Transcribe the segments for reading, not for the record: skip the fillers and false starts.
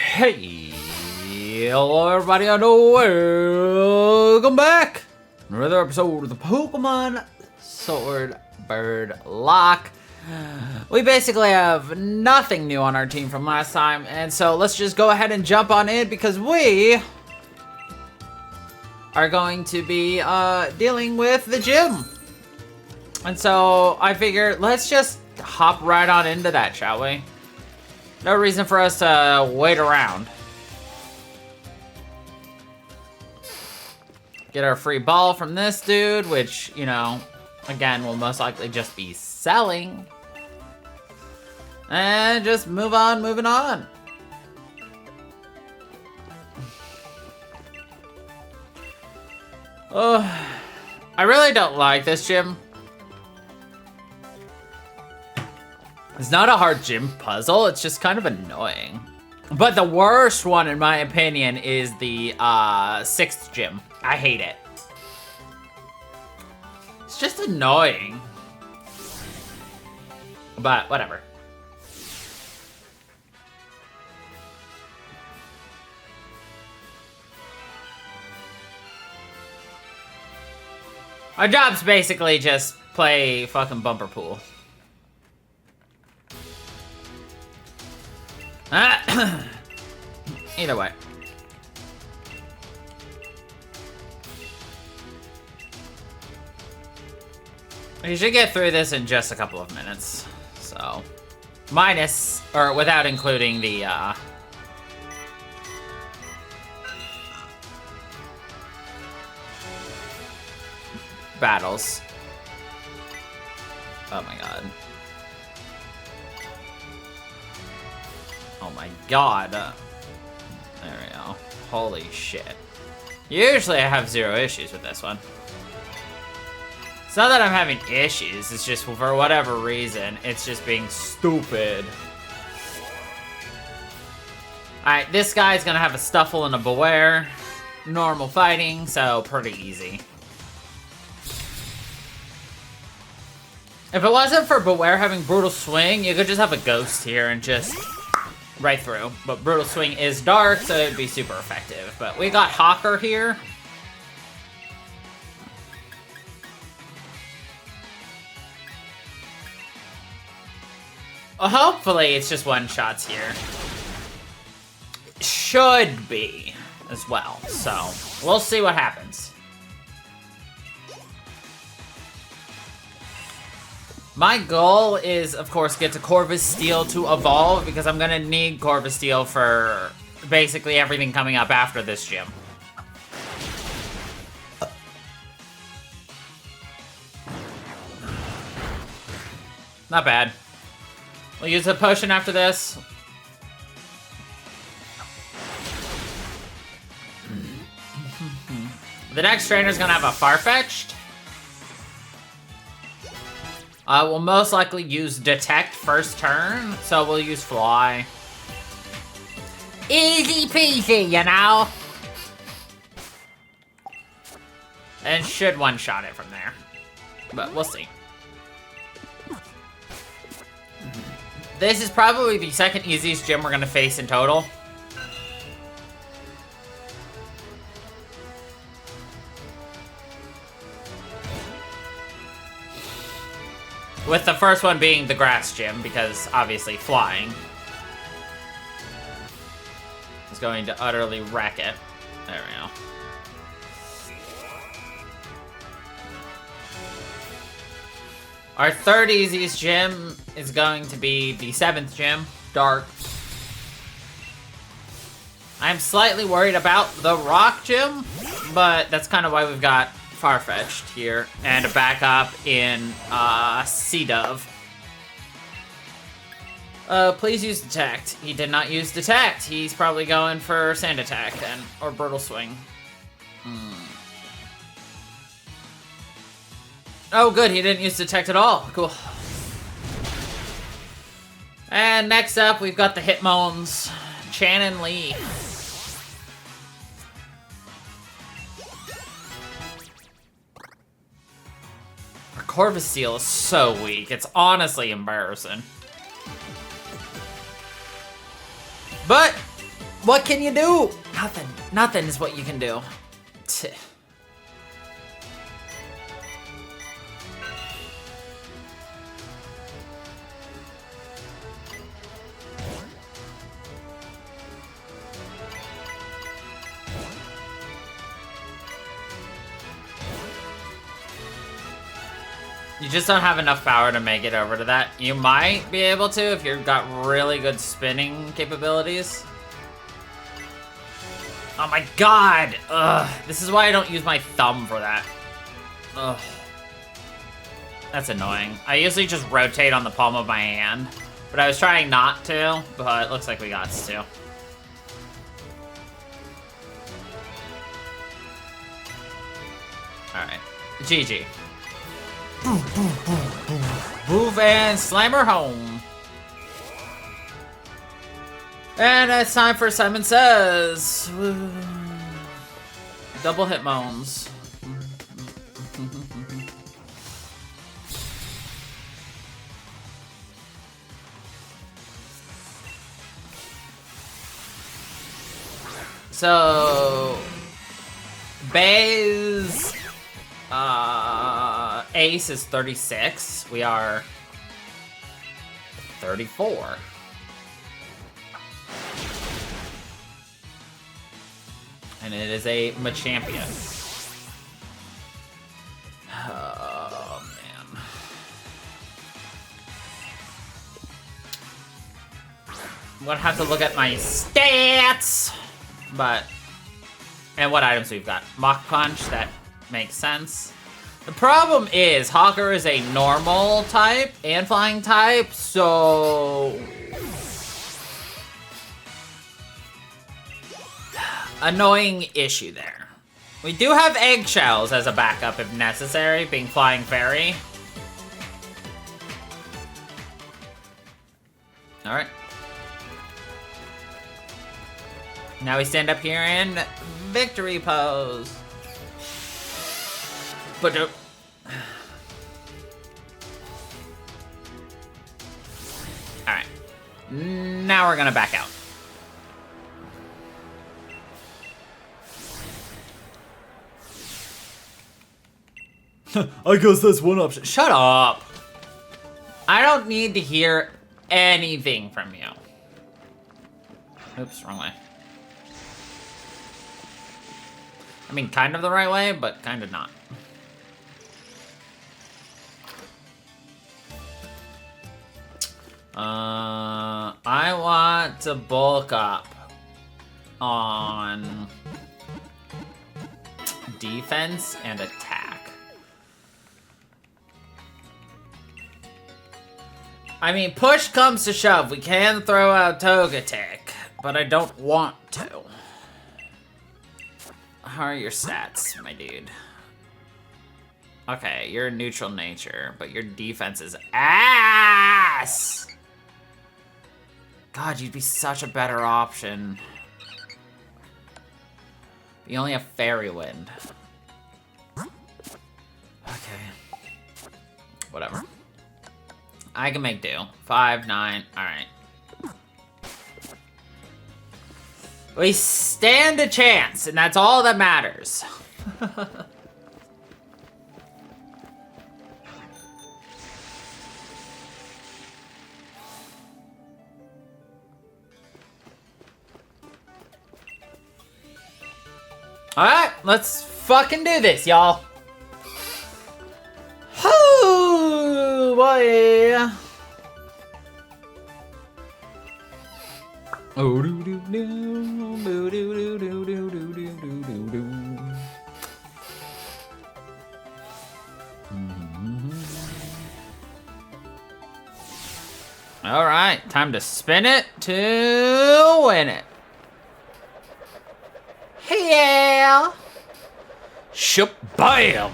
Hey, hello everybody, and welcome back! Another episode of the Pokemon Sword Birdlocke. We basically have nothing new on our team from last time, and so let's just go ahead and jump on in because we are going to be dealing with the gym. And so I figured let's just hop right on into that, shall we? No reason for us to wait around. Get our free ball from this dude, which, you know, again, will most likely just be selling. And just moving on. Oh, I really don't like this gym. It's not a hard gym puzzle, it's just kind of annoying. But the worst one, in my opinion, is the 6th gym. I hate it. It's just annoying. But whatever. Our job's basically just play fucking bumper pool. Either way. You should get through this in just a couple of minutes. So, minus, or without including the, battles. Oh my god. Oh my god. There we go. Holy shit. Usually I have zero issues with this one. It's not that I'm having issues, it's just for whatever reason, it's just being stupid. Alright, this guy's gonna have a Stuffle and a Beware. Normal fighting, so pretty easy. If it wasn't for Beware having Brutal Swing, you could just have a Ghost here and just right through. But Brutal Swing is dark, so it'd be super effective. But we got Hawker here. Well, hopefully it's just one-shots here. Should be, as well. So, we'll see what happens. My goal is, of course, get to Corvus Steel to evolve, because I'm gonna need Corvus Steel for basically everything coming up after this gym. Not bad. We'll use a potion after this. The next trainer's gonna have a Farfetch'd. We'll most likely use Detect first turn, so we'll use Fly. Easy peasy, you know? And should one-shot it from there. But we'll see. This is probably the second easiest gym we're gonna face in total. With the first one being the grass gym, because obviously flying is going to utterly wreck it. There we go. Our third easiest gym is going to be the 7th gym, Dark. I'm slightly worried about the Rock gym, but that's kind of why we've got Farfetch'd here, and a backup in C-Dove. Please use Detect. He did not use Detect. He's probably going for Sand Attack then, or Brutal Swing. Oh good, he didn't use Detect at all. Cool. And next up, we've got the Hitmones, Chan and Lee. Corvus Steel is so weak. It's honestly embarrassing. But What can you do? Nothing. Nothing is what you can do. Tch. You just don't have enough power to make it over to that. You might be able to if you've got really good spinning capabilities. Oh my god! Ugh. This is why I don't use my thumb for that. Ugh. That's annoying. I usually just rotate on the palm of my hand. But I was trying not to, but it looks like we got to. Alright. GG. Move and slam her home. And it's time for Simon Says. Double hit moans. So, Bay's ace is 36. We are 34. And it is a Machampion. Oh, man. I'm gonna have to look at my stats. But, and what items we've got. Mach Punch, that makes sense. The problem is, Hawker is a normal type and flying type, so... Annoying issue there. We do have Eggshells as a backup if necessary, being Flying Fairy. Alright. Now we stand up here in victory pose. But alright. Now we're gonna back out. I guess that's one option. Shut up. I don't need to hear anything from you. Oops, wrong way. I mean, kind of the right way, but kind of not. I want to bulk up on defense and attack. I mean, push comes to shove. We can throw out Togetic, but I don't want to. How are your stats, my dude? Okay, you're a neutral nature, but your defense is ass! God, you'd be such a better option. You only have Fairy Wind. Okay. Whatever. I can make do. 5, 9, alright. We stand a chance, and that's all that matters. Alright, let's fucking do this, y'all. Oh boy. Oh do do do do do do do do do do do. All right, time to spin it to win it. Yeah. Shabam.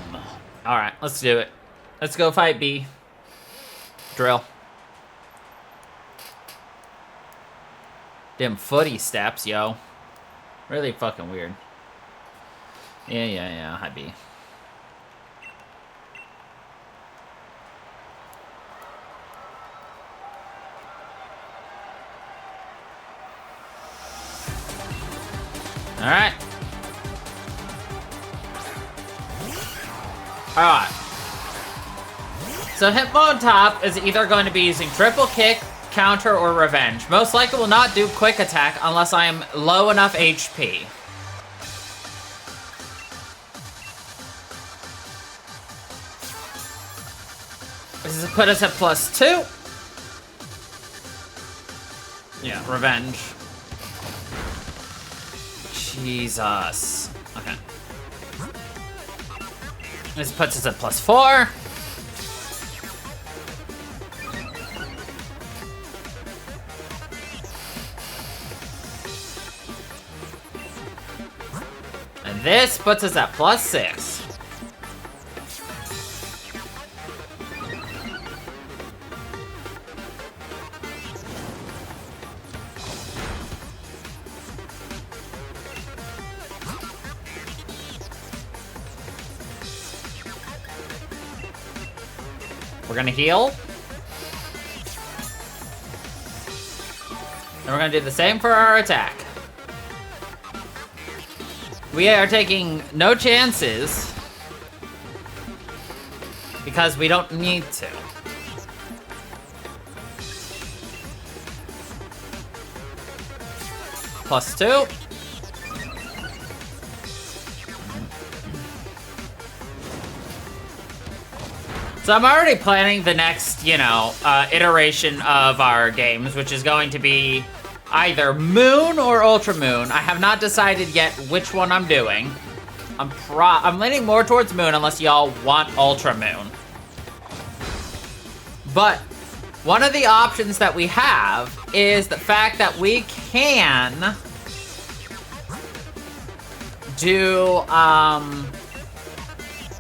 All right, let's do it. Let's go fight B. Drill. Them footy steps, yo. Really fucking weird. Yeah. Hi, B. Alright. Alright. So Hitmontop is either going to be using triple kick, counter, or revenge. Most likely will not do quick attack unless I am low enough HP. This is put us at +2. Yeah, revenge. Jesus. Okay. This puts us at +4. And this puts us at +6. We're gonna heal. And we're gonna do the same for our attack. We are taking no chances because we don't need to. +2. So I'm already planning the next, iteration of our games, which is going to be either Moon or Ultra Moon. I have not decided yet which one I'm doing. I'm leaning more towards Moon unless y'all want Ultra Moon. But one of the options that we have is the fact that we can do,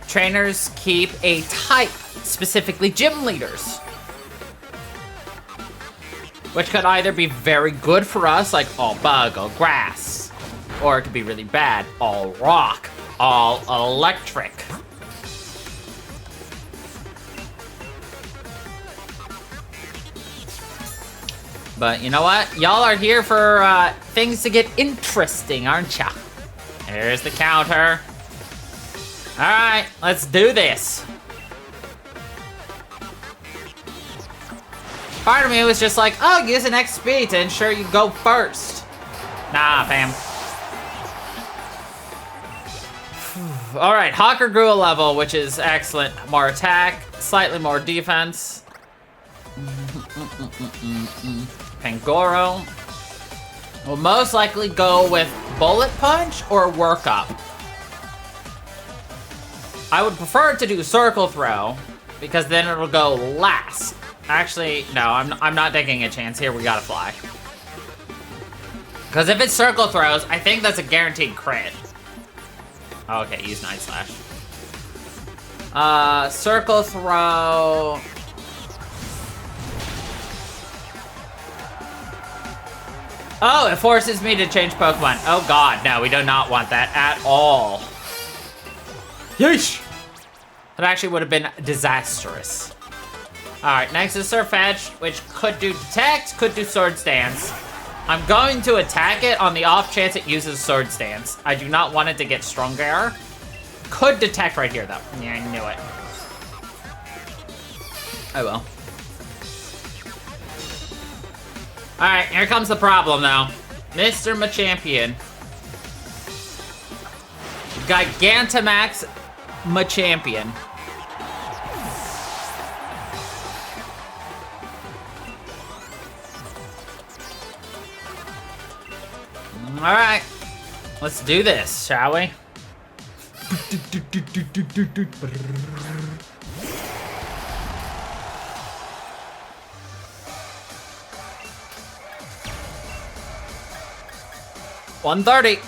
trainers keep a type, specifically gym leaders. Which could either be very good for us, like all bug, all grass, or it could be really bad, all rock, all electric. But you know what? Y'all are here for things to get interesting, aren't ya? Here's the counter. All right, let's do this. Part of me was just like, oh, use an XP to ensure you go first. Nah, fam. All right, Hawker grew a level, which is excellent. More attack, slightly more defense. Pangoro will most likely go with Bullet Punch or Work Up. I would prefer to do Circle Throw, because then it'll go last. Actually, no, I'm not taking a chance here. We gotta fly. Because if it's Circle Throws, I think that's a guaranteed crit. Oh, okay, use Night Slash. Circle Throw. Oh, it forces me to change Pokemon. Oh god, no, we do not want that at all. Yeesh! That actually would have been disastrous. Alright, next is Surf Edge, which could do Detect, could do Sword Stance. I'm going to attack it on the off chance it uses Sword Stance. I do not want it to get stronger. Could Detect right here, though. Yeah, I knew it. I will. Alright, here comes the problem, though. Mr. Machampion. Gigantamax Machampion. Alright, let's do this, shall we? $130.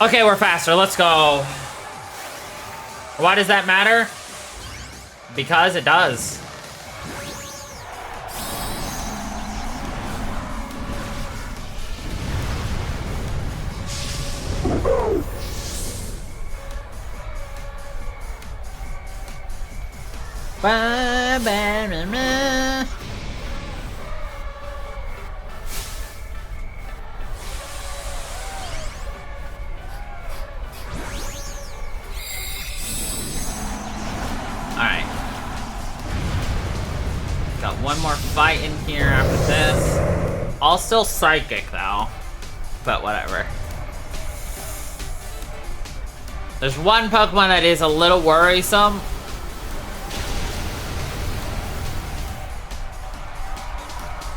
Okay, we're faster, let's go. Why does that matter? Because it does. one more fight in here after this. All still psychic though, but whatever. There's one Pokemon that is a little worrisome.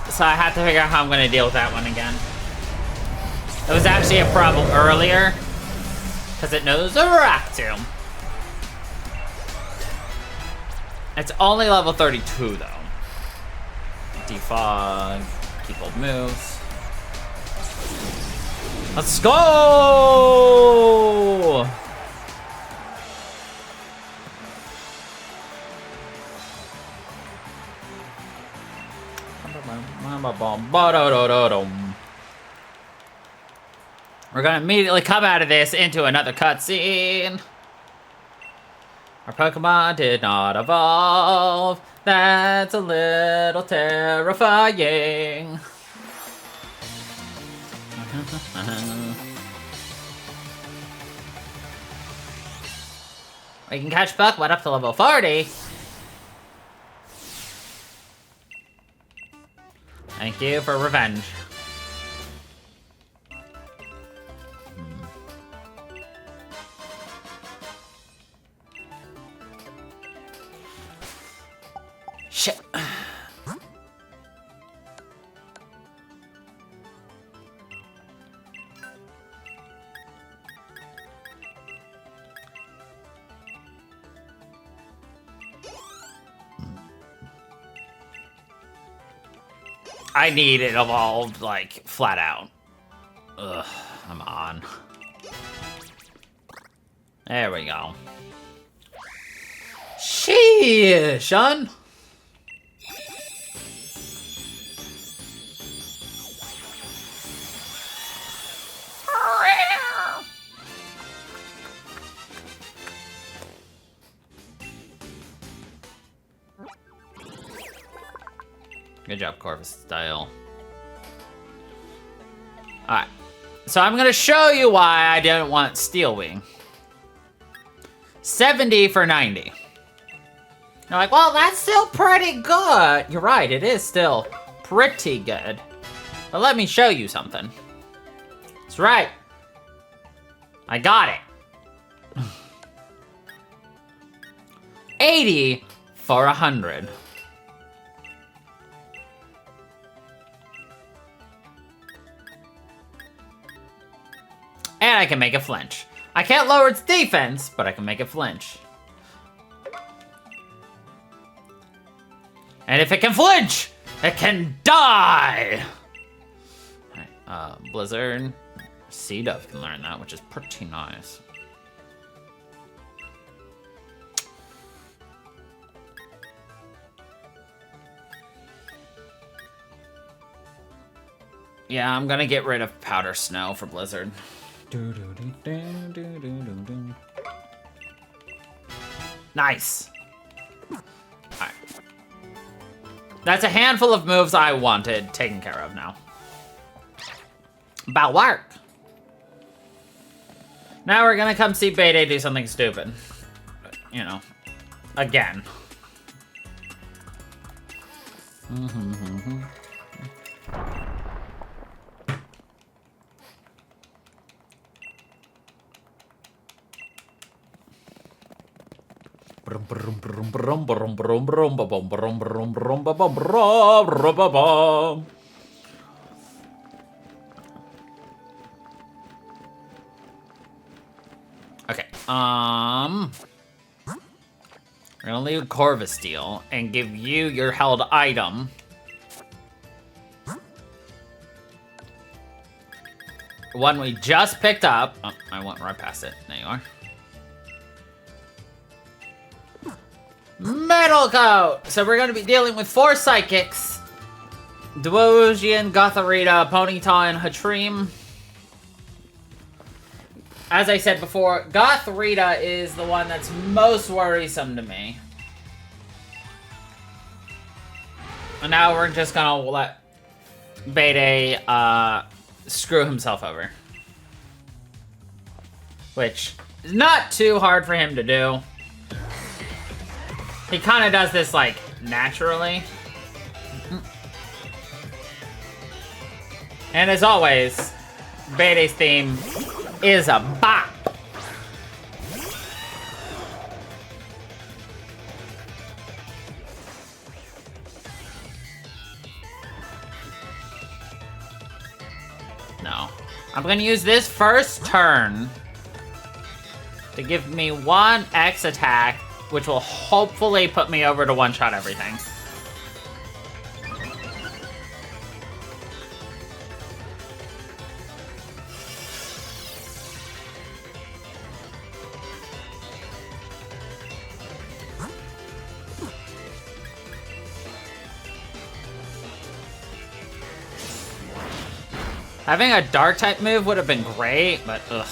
So I have to figure out how I'm gonna deal with that one again. It was actually a problem earlier, because it knows a Rock Tomb. It's only level 32 though. Defog, keep old moves. Let's go! We're gonna immediately come out of this into another cutscene. Our Pokemon did not evolve. That's a little terrifying. We can catch Pokemon up to level 40. Thank you for revenge. Shit. I need it evolved, like, flat out. Ugh, come on. There we go. Sheesh, son. Good job, Corvus Style. Alright. So I'm gonna show you why I didn't want Steel Wing. 70 for 90. You're like, well, that's still pretty good. You're right, it is still pretty good. But let me show you something. That's right. I got it. 80 for 100. And I can make it flinch. I can't lower its defense, but I can make it flinch. And if it can flinch, it can die! Alright, Blizzard. Sea-Dove can learn that, which is pretty nice. Yeah, I'm gonna get rid of Powder Snow for Blizzard. Nice. Alright. That's a handful of moves I wanted taken care of now. About work. Now we're gonna come see Bede do something stupid. You know. Again. Okay, we're gonna leave Corvus and give you your held item. One we just picked up. Oh, I went right past it. There you are. Metal Coat! So we're gonna be dealing with 4 Psychics. Duogian, Gotharita, Ponyta, and Hatrim. As I said before, Gotharita is the one that's most worrisome to me. And now we're just gonna let Bede, screw himself over. Which is not too hard for him to do. He kind of does this, like, naturally. And as always, Beidei's theme is a bop. No. I'm gonna use this first turn to give me 1 X attack, which will hopefully put me over to one-shot everything. Having a dark-type move would have been great, but ugh.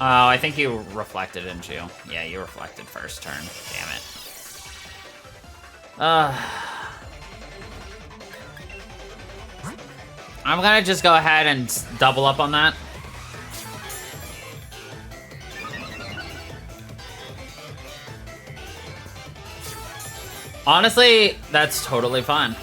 Oh, I think you reflected, didn't you? Yeah, you reflected first turn. Damn it. I'm gonna just go ahead and double up on that. Honestly, that's totally fine.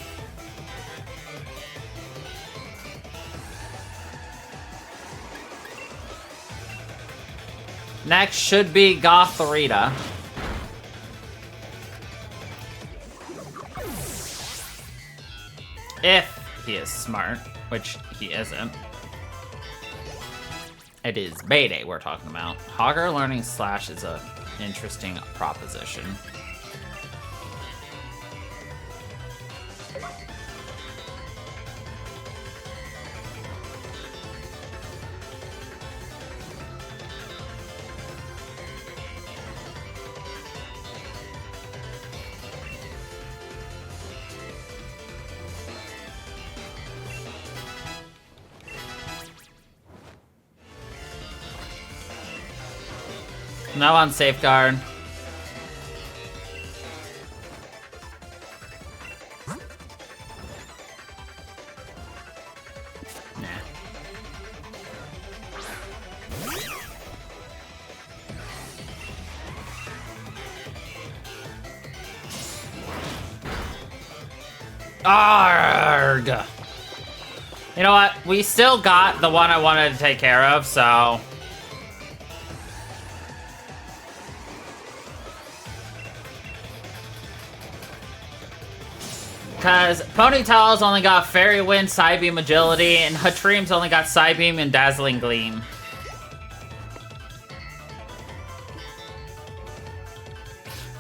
Next should be Gothorita. If he is smart, which he isn't. It is Beidei we're talking about. Hogger learning Slash is an interesting proposition. No on safeguard. Nah. Arg! You know what? We still got the one I wanted to take care of, so... Because Ponytail's only got Fairy Wind, Psybeam, Agility, and Hatreem's only got Psybeam and Dazzling Gleam.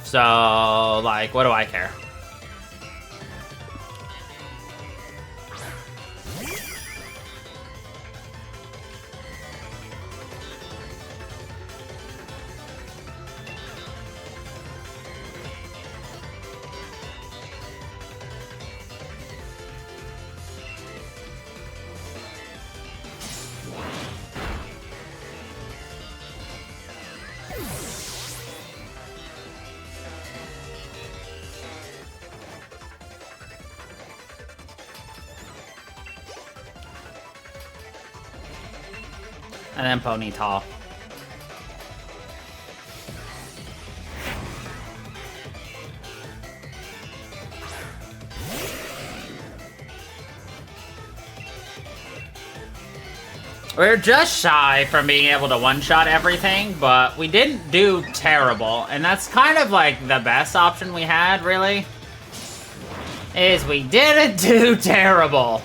So, like, what do I care? And then Ponytail. We're just shy from being able to one-shot everything, but we didn't do terrible. And that's kind of like the best option we had, really. Is we didn't do terrible.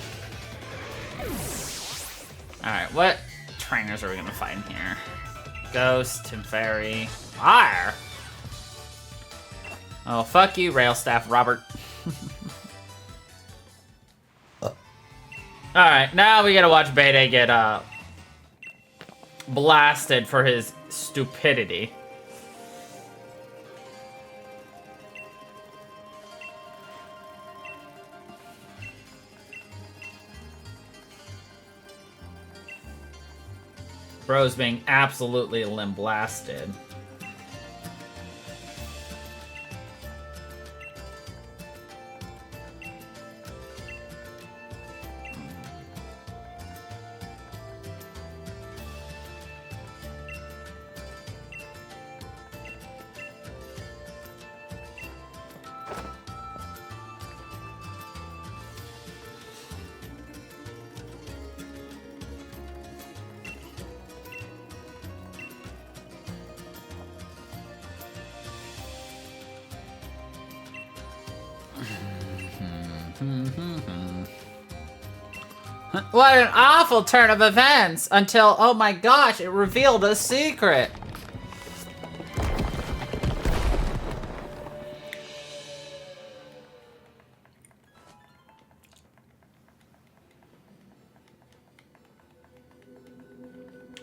Alright, what trainers are we gonna find here? Ghost, Fairy, Fire. Oh, fuck you, Railstaff Robert. Alright, now we gotta watch Beidei get blasted for his stupidity. Bro's being absolutely limb blasted. What an awful turn of events until, oh my gosh, it revealed a secret.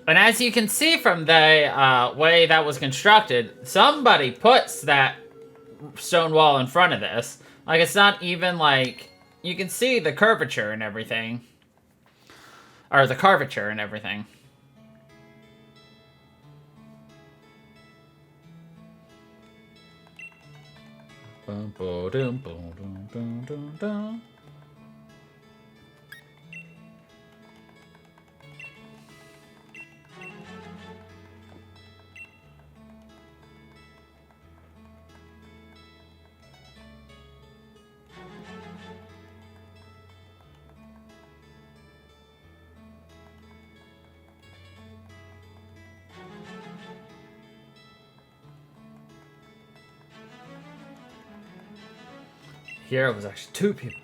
And as you can see from the way that was constructed, somebody puts that stone wall in front of this. Like, it's not even like... You can see the curvature and everything. Or the curvature and everything. Here it was actually 2 people.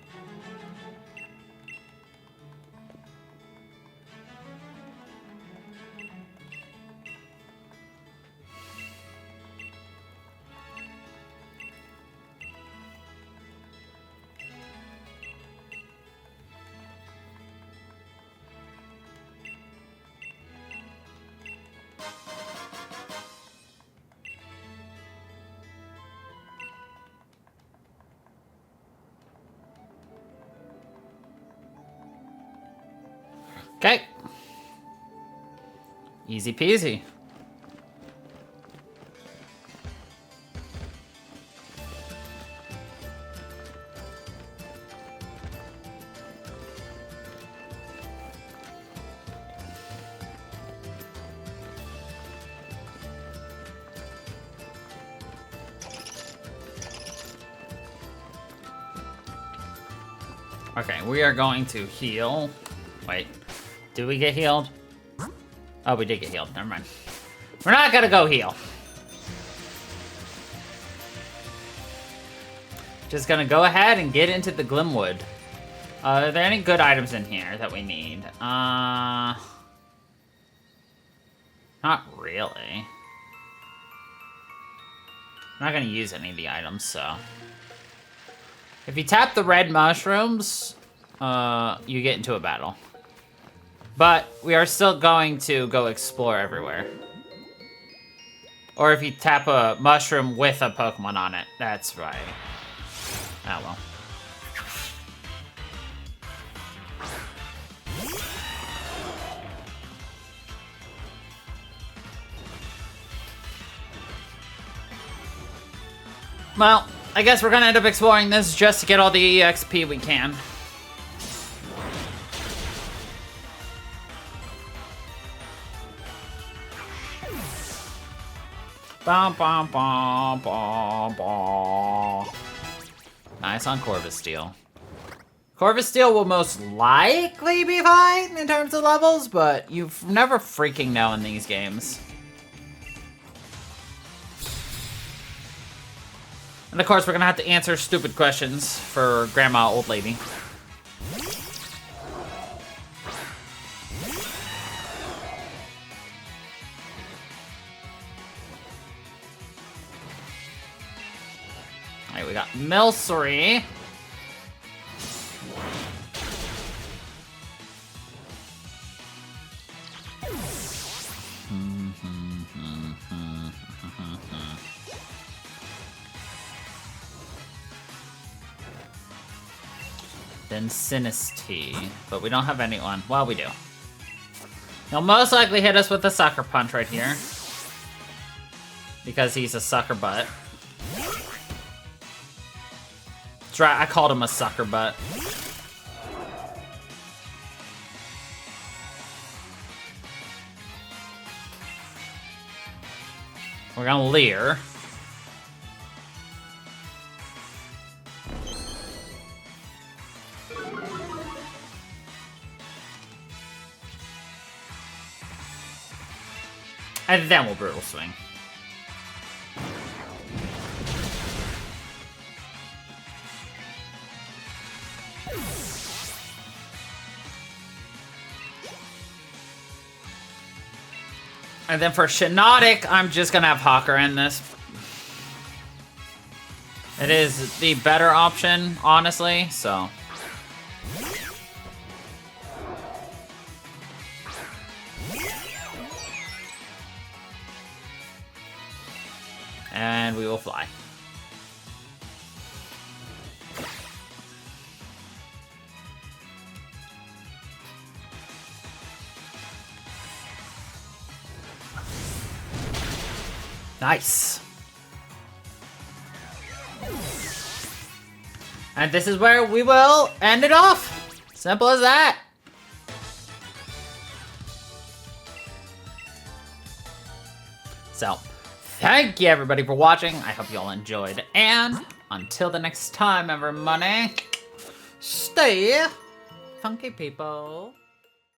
Okay. Easy peasy. Okay, we are going to heal. Wait. Did we get healed? Oh, we did get healed. Never mind. We're not gonna go heal. Just gonna go ahead and get into the Glimwood. Are there any good items in here that we need? Not really. I'm not gonna use any of the items, so. If you tap the red mushrooms, you get into a battle. But we are still going to go explore everywhere. Or if you tap a mushroom with a Pokemon on it. That's right. Oh well. Well, I guess we're gonna end up exploring this just to get all the EXP we can. Bum, bum, bum, bum, bum. Nice on Corvus-Steel. Corvus-Steel will most likely be fine in terms of levels, but you've never freaking know in these games. And of course, we're gonna have to answer stupid questions for Grandma Old Lady. Alright, we got Milcery. Then Sinistea, but we don't have anyone. Well, we do. He'll most likely hit us with a sucker punch right here. Because he's a sucker butt. That's right, I called him a sucker butt. We're gonna leer. And then we'll Brutal Swing. And then for Shiinotic, I'm just gonna have Hawker in this. It is the better option, honestly, so. And we will fly. Nice. And this is where we will end it off. Simple as that. So, thank you everybody for watching. I hope you all enjoyed. And until the next time, everybody, stay funky, people.